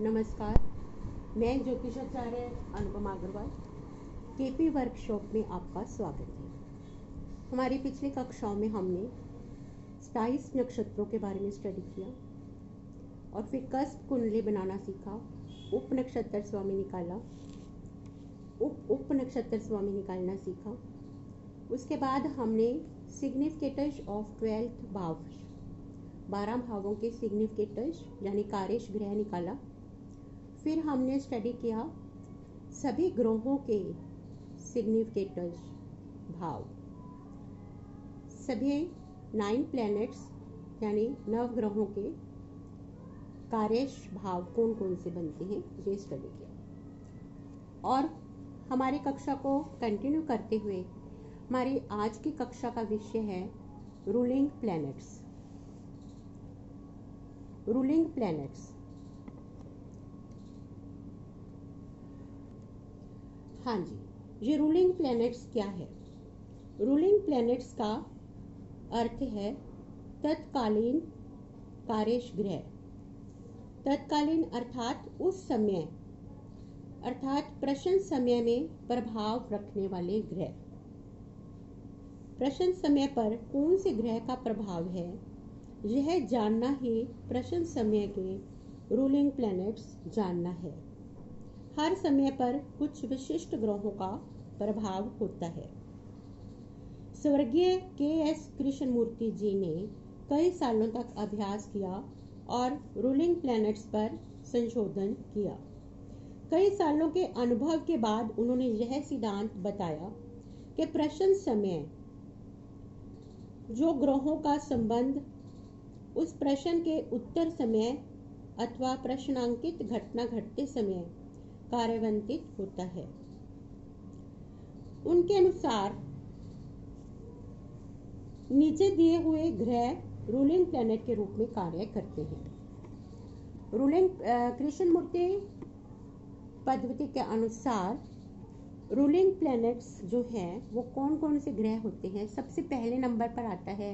नमस्कार, मैं ज्योतिषाचार्य Anupama Agarwal KP workshop में आपका स्वागत है। हमारी पिछली कक्षाओं में हमने 27 नक्षत्रों के बारे में स्टडी किया और फिर कस्प कुंडली बनाना सीखा, उप नक्षत्र स्वामी निकाला, उप नक्षत्र स्वामी निकालना सीखा। उसके बाद हमने सिग्निफिकेटर्स ऑफ 12th भाव, 12 भावों के सिग्निफिकेटर्स यानी कार्यश ग्रह निकाला। फिर हमने स्टडी किया सभी ग्रहों के सिग्निफिकेटर्स भाव, सभी 9 प्लैनेट्स यानी 9 ग्रहों के कार्यश भाव कौन कौन से बनते हैं, ये स्टडी किया। और हमारी कक्षा को कंटिन्यू करते हुए हमारी आज की कक्षा का विषय है रूलिंग प्लैनेट्स। रूलिंग प्लैनेट्स, हाँ जी, ये रूलिंग प्लैनेट्स क्या है? रूलिंग प्लैनेट्स का अर्थ है तत्कालीन कार्यश ग्रह। तत्कालीन अर्थात उस समय, अर्थात प्रश्न समय में प्रभाव रखने वाले ग्रह। प्रश्न समय पर कौन से ग्रह का प्रभाव है, यह जानना ही प्रश्न समय के रूलिंग प्लैनेट्स जानना है। हर समय पर कुछ विशिष्ट ग्रहों का प्रभाव होता है। स्वर्गीय के.एस. कृष्णमूर्ति जी ने कई सालों तक अभ्यास किया और रूलिंग प्लैनेट्स पर संशोधन किया। कई सालों के अनुभव के बाद उन्होंने यह सिद्धांत बताया कि प्रश्न समय जो ग्रहों का संबंध उस प्रश्न के उत्तर समय अथवा प्रश्नांकित घटना घटते समय कार्यान्वित होता है। उनके अनुसार नीचे दिए हुए ग्रह रूलिंग प्लैनेट के रूप में कार्य करते हैं। रूलिंग कृष्णमूर्ति पद्धति के अनुसार रूलिंग प्लैनेट्स जो हैं वो कौन कौन से ग्रह होते हैं। सबसे पहले नंबर पर आता है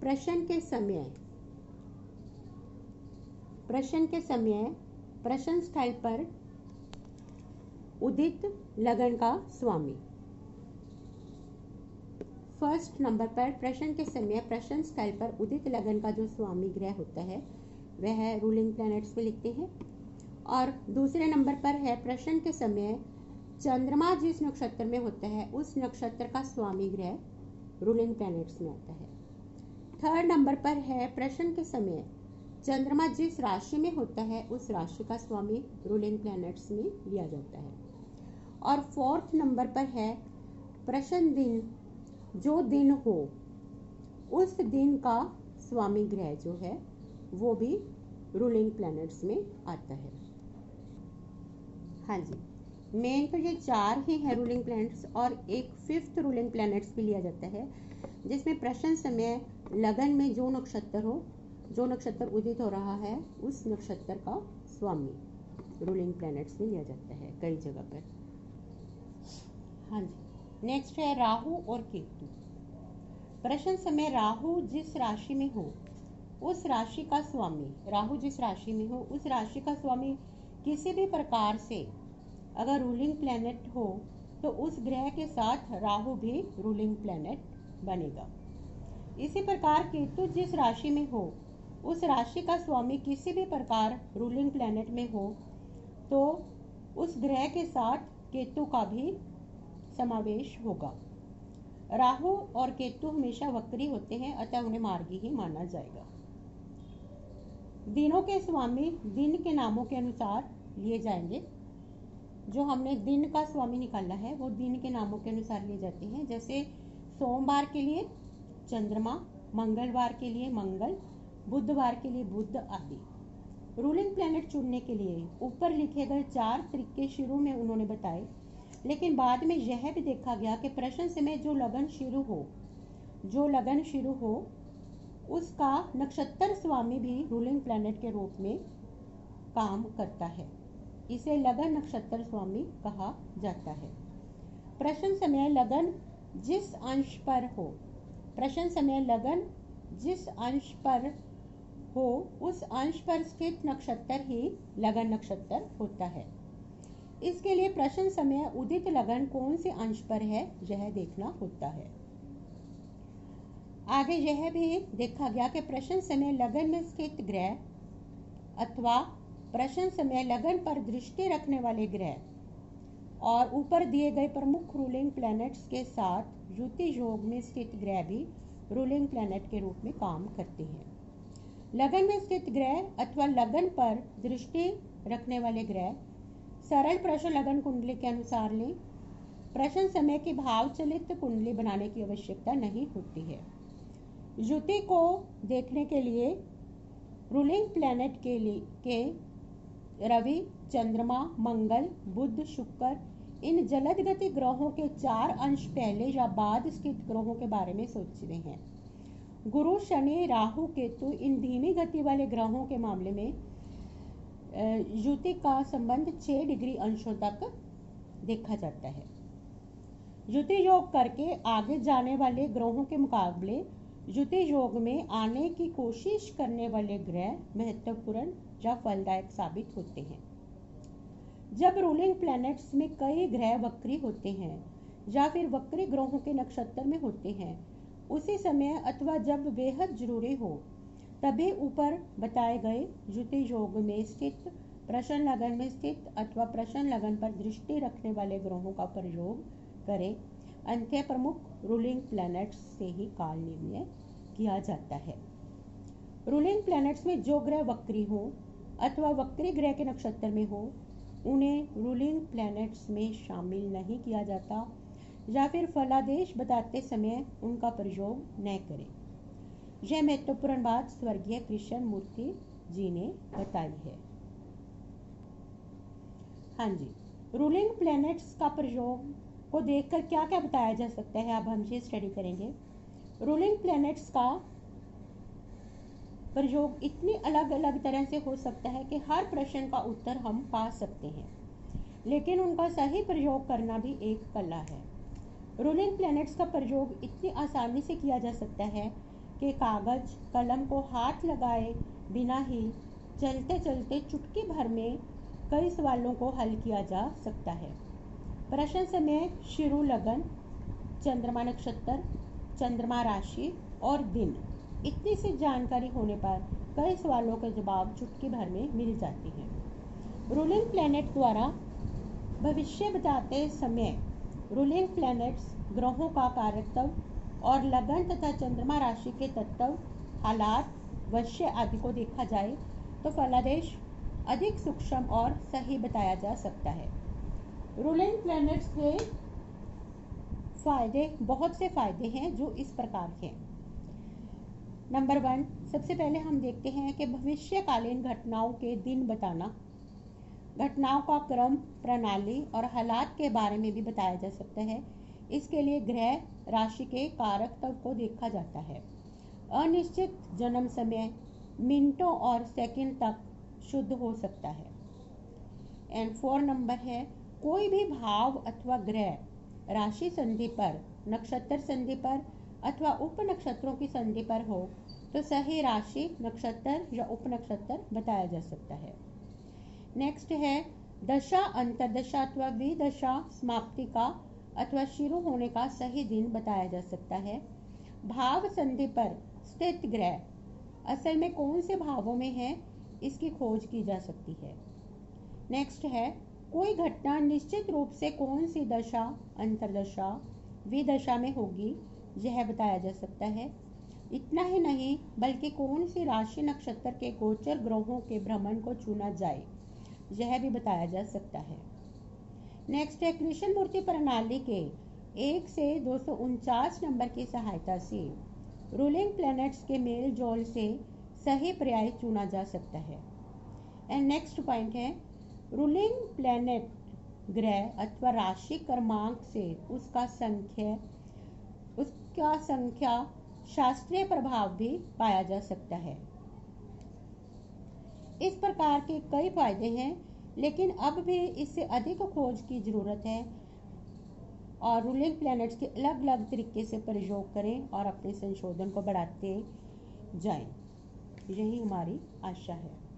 प्रश्न के समय। प्रश्न के समय प्रश्न स्थल पर उदित लगन का स्वामी। फर्स्ट नंबर पर प्रश्न के समय प्रश्न स्थल पर उदित लगन का जो स्वामी ग्रह होता है वह रूलिंग प्लैनेट्स में लिखते हैं। और दूसरे नंबर पर है प्रश्न के समय चंद्रमा जिस नक्षत्र में होता है उस नक्षत्र का स्वामी ग्रह रूलिंग प्लैनेट्स में आता है। थर्ड नंबर पर है प्रश्न के समय चंद्रमा जिस राशि में होता है उस राशि का स्वामी रूलिंग प्लैनेट्स में लिया जाता है। और फोर्थ नंबर पर है प्रश्न दिन जो दिन हो उस दिन का स्वामी ग्रह जो है वो भी रूलिंग प्लैनेट्स में आता है। हाँ जी, मेन तो ये 4 ही है रूलिंग प्लैनेट्स और एक 5th रूलिंग प्लैनेट्स भी लिया जाता है जिसमें प्रश्न समय लगन में जो नक्षत्र हो, जो नक्षत्र उदित हो रहा है उस नक्षत्र का स्वामी रूलिंग प्लैनेट्स में लिया जाता है कई जगह पर। हाँ जी, नेक्स्ट है राहु और केतु। प्रश्न समय राहु जिस राशि में हो उस राशि का स्वामी, राहु जिस राशि में हो उस राशि का स्वामी किसी भी प्रकार से अगर रूलिंग प्लैनेट हो तो उस ग्रह के साथ राहु भी रूलिंग प्लैनेट बनेगा। इसी प्रकार केतु जिस राशि में हो उस राशि का स्वामी किसी भी प्रकार रूलिंग प्लैनेट में हो तो उस ग्रह के साथ केतु का भी समावेश होगा। राहु और केतु हमेशा वक्री होते हैं अतः उन्हें मार्गी ही माना जाएगा। दिनों के स्वामी दिन के नामों के अनुसार लिए जाएंगे। जो हमने दिन का स्वामी निकाला है वो दिन के नामों के अनुसार लिए जाते हैं। जैसे सोमवार के लिए चंद्रमा, मंगलवार के लिए मंगल, बुधवार के लिए बुध आदि। रूलिंग प्लैनेट चुनने के लिए ऊपर लिखे गए 4 तरीके शुरू में उन्होंने बताए, लेकिन बाद में यह भी देखा गया कि प्रश्न समय जो लगन शुरू हो उसका नक्षत्र स्वामी भी रूलिंग प्लैनेट के रूप में काम करता है। इसे लगन नक्षत्र स्वामी कहा जाता है। प्रश्न समय लगन जिस अंश पर हो, प्रश्न समय लगन जिस अंश पर हो उस अंश पर स्थित नक्षत्र ही लगन नक्षत्र होता है। इसके लिए प्रश्न समय उदित लगन कौन से अंश पर है यह देखना होता है। आगे यह भी देखा गया कि प्रश्न समय लगन में स्थित ग्रह अथवा प्रश्न समय लगन पर दृष्टि रखने वाले ग्रह और ऊपर दिए गए प्रमुख रूलिंग प्लैनेट्स के साथ युति योग में स्थित ग्रह भी रूलिंग प्लैनेट के रूप में काम करते हैं। लगन में स्थित ग्रह अथवा लगन पर दृष्टि रखने वाले ग्रह सरल प्रश्न लगन कुंडली के अनुसार लें। प्रश्न समय की भाव चलित कुंडली बनाने की आवश्यकता नहीं होती है। युति को देखने के लिए रूलिंग प्लैनेट के रवि, चंद्रमा, मंगल, बुध, शुक्र इन जलद गति ग्रहों के 4 अंश पहले या बाद स्थित ग्रहों के बारे में सोचते हैं। गुरु, शनि, राहु, केतु इन धीमी गति वाले ग्रहों के मामले में युति का संबंध 6 डिग्री अंशों तक देखा जाता है। युति योग करके आगे जाने वाले ग्रहों के मुकाबले युति योग में आने की कोशिश करने वाले ग्रह महत्वपूर्ण या फलदायक साबित होते हैं। जब रूलिंग प्लैनेट्स में कई ग्रह वक्री होते हैं या फिर वक्री ग्रहों के नक्षत्र में होते हैं, उसी समय अथवा जब बेहद जरूरी हो तभी ऊपर बताए गए युति योग में स्थित, प्रश्न लगन में स्थित अथवा प्रश्न लगन पर दृष्टि रखने वाले ग्रहों का प्रयोग करें। अंत्य प्रमुख रूलिंग प्लैनेट्स से ही काल निर्णय किया जाता है। रूलिंग प्लैनेट्स में जो ग्रह वक्री हो अथवा वक्री ग्रह के नक्षत्र में हो उन्हें रूलिंग प्लैनेट्स में शामिल नहीं किया जाता या फिर फलादेश बताते समय उनका प्रयोग न करें। यह महत्वपूर्ण बात स्वर्गीय कृष्ण मूर्ति जी ने बताई है। हाँ जी, रूलिंग प्लैनेट्स का प्रयोग को देखकर क्या क्या बताया जा सकता है, अब हम ये स्टडी करेंगे। रूलिंग प्लैनेट्स का प्रयोग इतनी अलग अलग तरह से हो सकता है कि हर प्रश्न का उत्तर हम पा सकते हैं, लेकिन उनका सही प्रयोग करना भी एक कला है। रूलिंग प्लैनेट्स का प्रयोग इतनी आसानी से किया जा सकता है कि कागज कलम को हाथ लगाए बिना ही चलते चलते चुटकी भर में कई सवालों को हल किया जा सकता है। प्रश्न समय, शुरू लगन, चंद्रमा नक्षत्र, चंद्रमा राशि और दिन इतनी सी जानकारी होने पर कई सवालों के जवाब चुटकी भर में मिल जाते हैं। रूलिंग प्लैनेट द्वारा भविष्य बताते समय रूलिंग प्लैनेट्स ग्रहों का कारकत्व और लगन तथा चंद्रमा राशि के तत्व, हालात, वर्ष आदि को देखा जाए तो फलादेश अधिक सूक्ष्म और सही बताया जा सकता है। रूलिंग प्लैनेट्स के फायदे, बहुत से फायदे हैं जो इस प्रकार हैं। नंबर 1, सबसे पहले हम देखते हैं कि भविष्यकालीन घटनाओं के दिन बताना, घटनाओं का क्रम, प्रणाली और हालात के बारे में भी बताया जा सकता है। इसके लिए ग्रह राशि के कारकत्व को देखा जाता है। अनिश्चित जन्म समय मिनटों और सेकंड तक शुद्ध हो सकता है। एंड 4 नंबर है, कोई भी भाव अथवा ग्रह राशि संधि पर, नक्षत्र संधि पर अथवा उप नक्षत्रों की संधि पर हो तो सही राशि, नक्षत्र या उप नक्षत्र बताया जा सकता है। नेक्स्ट है दशा, अंतरदशा अथवा विदशा समाप्ति का अथवा शुरू होने का सही दिन बताया जा सकता है। भाव संधि पर स्थित ग्रह असल में कौन से भावों में है, इसकी खोज की जा सकती है। नेक्स्ट है, कोई घटना निश्चित रूप से कौन सी दशा, अंतरदशा, विदशा में होगी, यह बताया जा सकता है। इतना ही नहीं बल्कि कौन सी राशि नक्षत्र के गोचर ग्रहों के भ्रमण को चुना जाए, यह भी बताया जा सकता है। नेक्स्ट है, कृष्ण मूर्ति प्रणाली के 1 से 249 नंबर की सहायता से रूलिंग प्लैनेट्स के मेल जोल से सही पर्याय चुना जा सकता है। एंड नेक्स्ट पॉइंट है, रूलिंग प्लैनेट ग्रह अथवा राशि क्रमांक से उसका संख्या शास्त्रीय प्रभाव भी पाया जा सकता है। इस प्रकार के कई फायदे हैं, लेकिन अब भी इससे अधिक खोज की जरूरत है और रूलिंग प्लैनेट्स के अलग अलग तरीके से प्रयोग करें और अपने संशोधन को बढ़ाते जाएं। यही हमारी आशा है।